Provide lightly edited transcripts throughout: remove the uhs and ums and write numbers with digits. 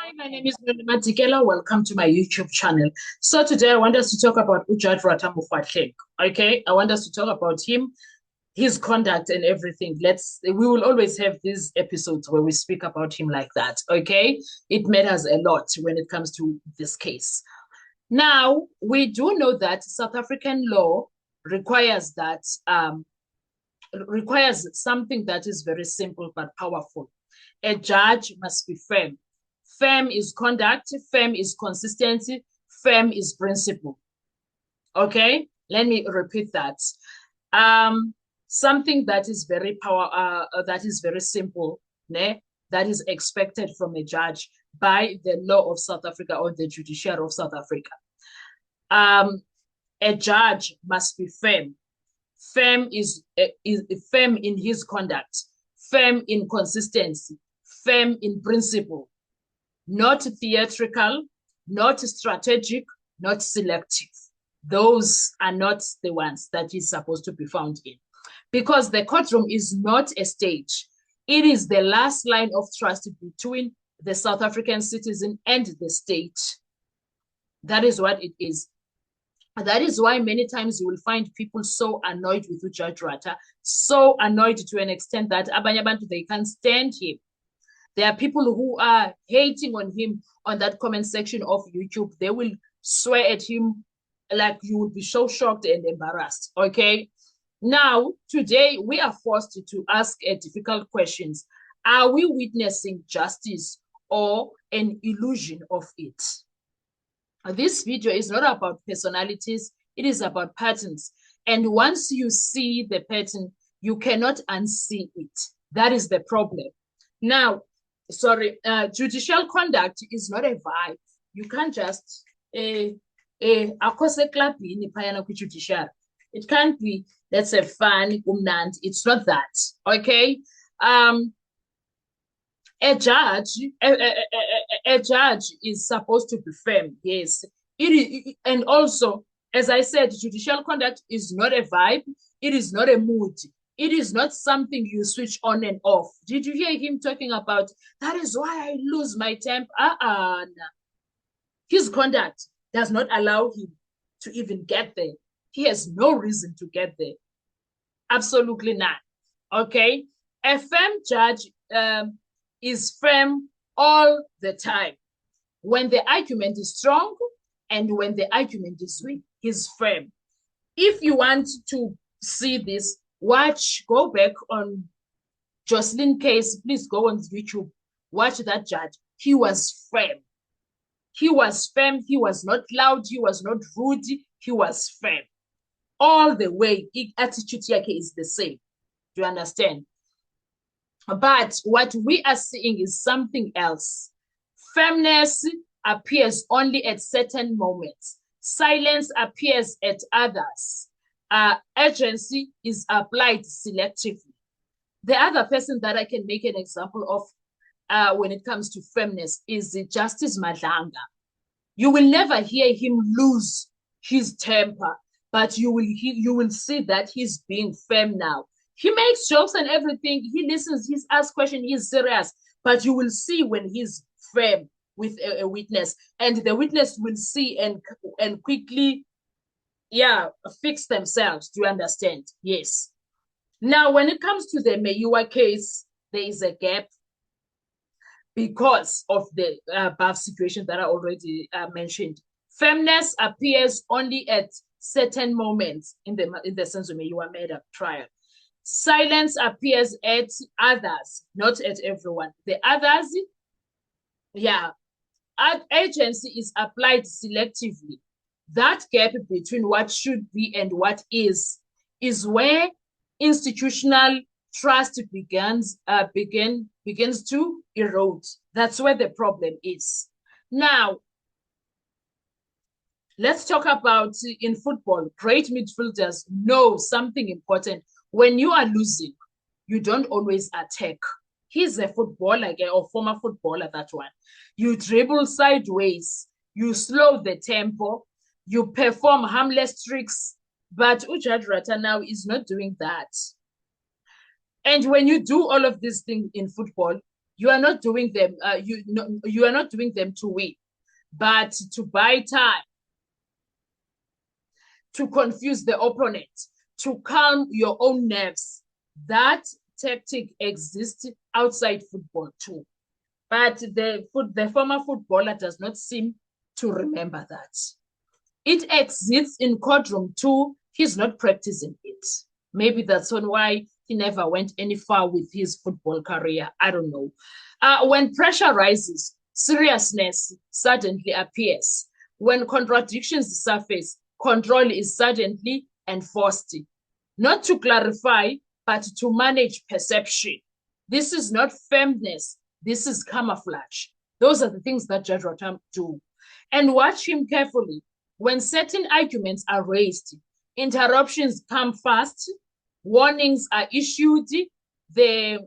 Hi, my name is Nolima Dikela. Welcome to my YouTube channel. So today I want us to talk about Ujad Rata Mukwatleng. Okay, I want us to talk about him, his conduct and everything. We will always have these episodes where we speak about him like that. Okay, it matters a lot when it comes to this case. Now, we do know that South African law requires requires something that is very simple but powerful. A judge must be firm. Firm is conduct, firm is consistency, firm is principle. Okay, let me repeat that. Something that is that is very simple, ne? That is expected from a judge by the law of South Africa or the judiciary of South Africa. A judge must be firm. Firm is firm in his conduct, firm in consistency, firm in principle, not theatrical, not strategic, not selective. Those are not the ones that he's supposed to be found in. Because the courtroom is not a stage. It is the last line of trust between the South African citizen and the state. That is what it is. That is why many times you will find people so annoyed with Ujad Rata, so annoyed to an extent that abanye abantu, they can't stand him. There are people who are hating on him on that comment section of YouTube. They will swear at him like you will be so shocked and embarrassed. Okay. Now, today we are forced to ask difficult questions. Are we witnessing justice or an illusion of it? This video is not about personalities. It is about patterns. And once you see the pattern, you cannot unsee it. That is the problem. Now, judicial conduct is not a vibe. You can't just it can't be, let's say, fun, it's not that. Okay. A judge is supposed to be firm, yes. And also, as I said, judicial conduct is not a vibe. It is not a mood. It is not something you switch on and off. Did you hear him talking about, that is why I lose my temper? Nah. His conduct does not allow him to even get there. He has no reason to get there. Absolutely none. Okay? A firm judge is firm all the time. When the argument is strong and when the argument is weak, he's firm. If you want to see this, go back on Jocelyn case. Please go on YouTube. Watch that judge. He was firm. He was firm. He was not loud. He was not rude. He was firm. All the way. Attitude yake is the same. Do you understand? But what we are seeing is something else. Firmness appears only at certain moments. Silence appears at others. Urgency is applied selectively. The other person that I can make an example of when it comes to firmness is Justice Madlanga. You will never hear him lose his temper, but you will see that he's being firm now. He makes jokes and everything. He listens, he's asked questions, he's serious. But you will see when he's firm with a witness. And the witness will see and quickly, fix themselves. Do you understand? Yes. Now, when it comes to the Meyiwa case, there is a gap because of the above situation that I already mentioned. Firmness appears only at certain moments in the sense of Meyiwa murder trial. Silence appears at others, not at everyone. The others, agency is applied selectively. That gap between what should be and what is where institutional trust begins to erode. That's where the problem is. Now, let's talk about in football. Great midfielders know something important. When you are losing, you don't always attack. He's a footballer or former footballer, that one. You dribble sideways, you slow the tempo, you perform harmless tricks, but Ujad Rata now is not doing that. And when you do all of these things in football, You are not doing them. You are not doing them to win, but to buy time, to confuse the opponent, to calm your own nerves. That tactic exists outside football too. But the former footballer does not seem to remember that. It exists in courtroom too. He's not practicing it. Maybe that's why he never went any far with his football career. I don't know. When pressure rises, seriousness suddenly appears. When contradictions surface, control is suddenly enforced. Not to clarify, but to manage perception. This is not firmness. This is camouflage. Those are the things that Judge Rotam do. And watch him carefully. When certain arguments are raised, interruptions come fast, warnings are issued, they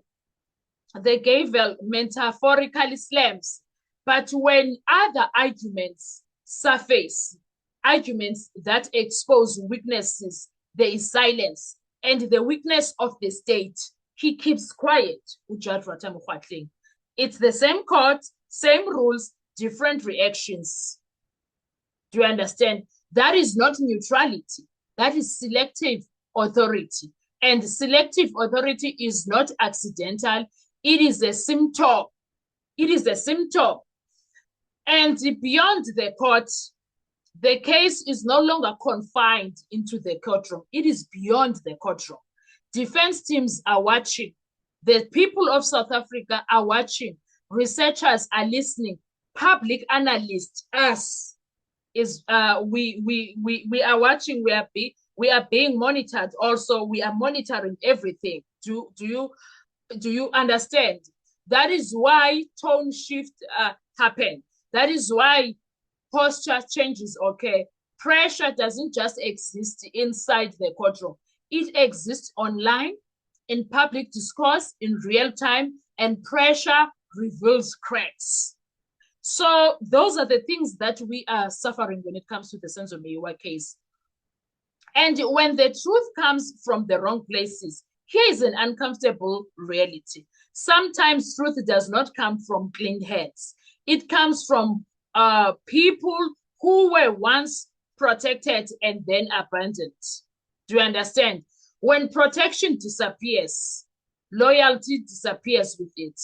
gave metaphorically slams. But when other arguments surface, arguments that expose weaknesses, there is silence. And the weakness of the state, he keeps quiet, Judge Rotam Kgwatleng. It's the same court, same rules, different reactions. Do you understand? That is not neutrality. That is selective authority. And selective authority is not accidental. It is a symptom. It is a symptom. And beyond the court, the case is no longer confined into the courtroom. It is beyond the courtroom. Defense teams are watching. The people of South Africa are watching. Researchers are listening. Public analysts, us, we are watching. We are being monitored. Also, we are monitoring everything. Do you understand? That is why tone shift happen. That is why posture changes. Okay, pressure doesn't just exist inside the courtroom. It exists online, in public discourse, in real time, and pressure reveals cracks. So those are the things that we are suffering when it comes to the Senzo Meyiwa case. And when the truth comes from the wrong places, here is an uncomfortable reality. Sometimes truth does not come from clean heads. It comes from people who were once protected and then abandoned. Do you understand? When protection disappears, loyalty disappears with it.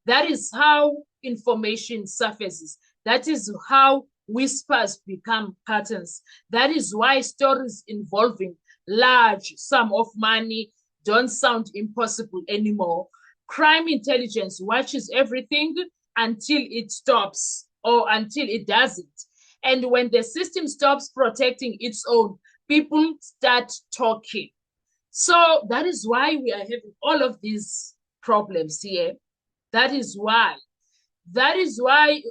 That is how information surfaces. That is how whispers become patterns. That is why stories involving large sum of money don't sound impossible anymore. Crime intelligence watches everything until it stops or until it doesn't. And when the system stops protecting its own, people start talking. So that is why we are having all of these problems here. That is why. That is why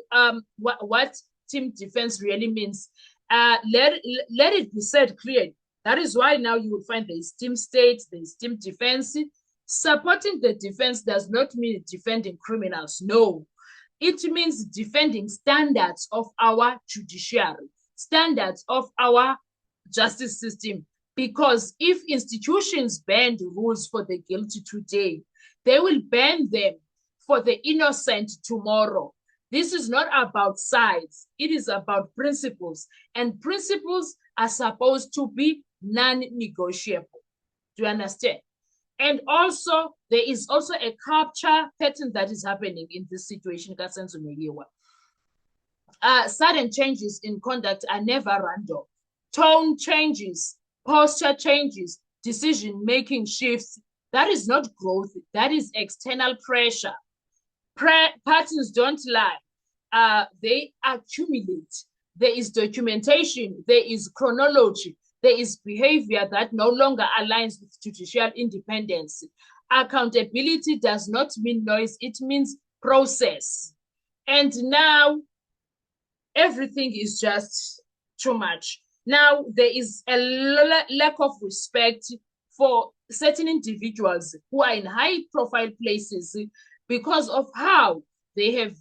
what team defense really means. Let it be said clearly. That is why now you will find there is team state, there is team defense. Supporting the defense does not mean defending criminals. No. It means defending standards of our judiciary, standards of our justice system. Because if institutions bend rules for the guilty today, they will bend them for the innocent tomorrow. This is not about sides. It is about principles. And principles are supposed to be non-negotiable. Do you understand? And also, there is also a capture pattern that is happening in this situation, Senzo Meyiwa. Sudden changes in conduct are never random. Tone changes, posture changes, decision-making shifts. That is not growth. That is external pressure. Patterns don't lie. They accumulate. There is documentation. There is chronology. There is behavior that no longer aligns with judicial independence. Accountability does not mean noise. It means process. And now everything is just too much. Now there is a lack of respect for certain individuals who are in high-profile places because of how they have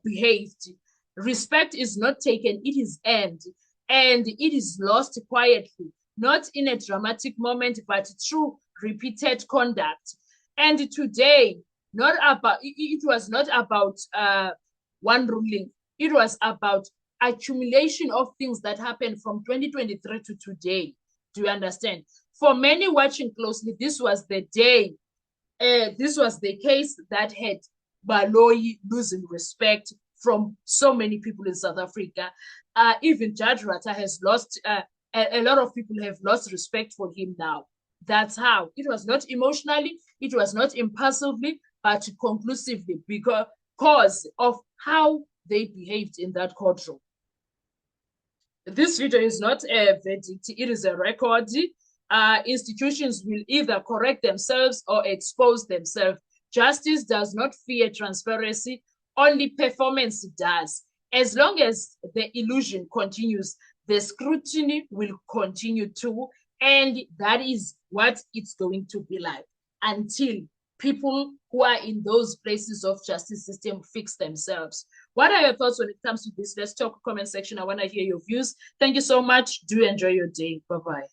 behaved. Respect is not taken, it is earned. And it is lost quietly, not in a dramatic moment, but through repeated conduct. And today, not about, it was not about one ruling. It was about accumulation of things that happened from 2023 to today. Do you understand? For many watching closely, this was the day, this was the case that had Baloyi losing respect from so many people in South Africa. Even Judge Rata has lost, a lot of people have lost respect for him now. That's how. It was not emotionally, it was not impulsively, but conclusively because of how they behaved in that courtroom. This video is not a verdict, it is a record. Institutions will either correct themselves or expose themselves. Justice does not fear transparency, only performance does. As long as the illusion continues, the scrutiny will continue too, and that is what it's going to be like until people who are in those places of justice system fix themselves. What are your thoughts when it comes to this? Let's talk comment section. I want to hear your views. Thank you so much. Do enjoy your day. Bye-bye.